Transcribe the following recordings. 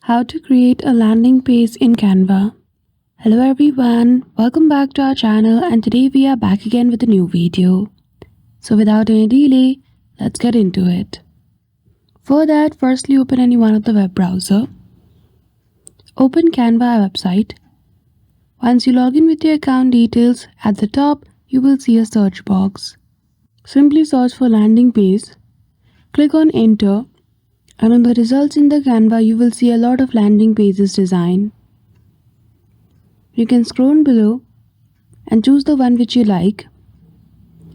How to create a landing page in Canva. Hello everyone, welcome back to our channel, and today we are back again with a new video. So without any delay, let's get into it. For that, firstly open any one of the web browser. Open Canva website. Once you log in with your account details, at the top you will see a search box. Simply search for landing page. Click on enter. And on the results in the Canva, you will see a lot of landing pages design. You can scroll below and choose the one which you like.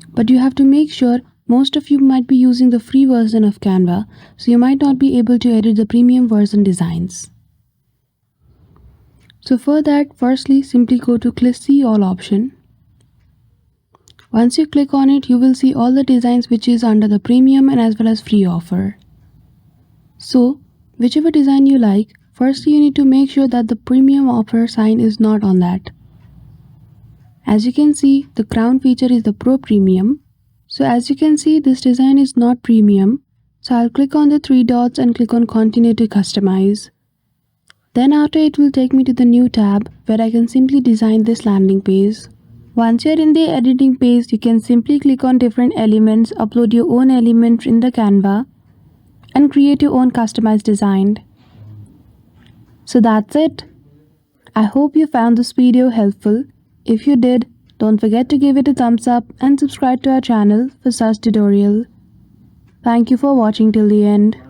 But you have to make sure most of you might be using the free version of Canva, so you might not be able to edit the premium version designs. So for that, firstly simply go to click see all option. Once you click on it, you will see all the designs which is under the premium and as well as free offer. So, whichever design you like, first you need to make sure that the premium offer sign is not on that. As you can see, the crown feature is the Pro Premium. So as you can see, this design is not premium. So I'll click on the three dots and click on continue to customize. Then after it will take me to the new tab where I can simply design this landing page. Once you're in the editing page, you can simply click on different elements, upload your own element in the Canva, and create your own customized design. So that's it. I hope you found this video helpful. If you did, don't forget to give it a thumbs up and subscribe to our channel for such tutorial. Thank you for watching till the end.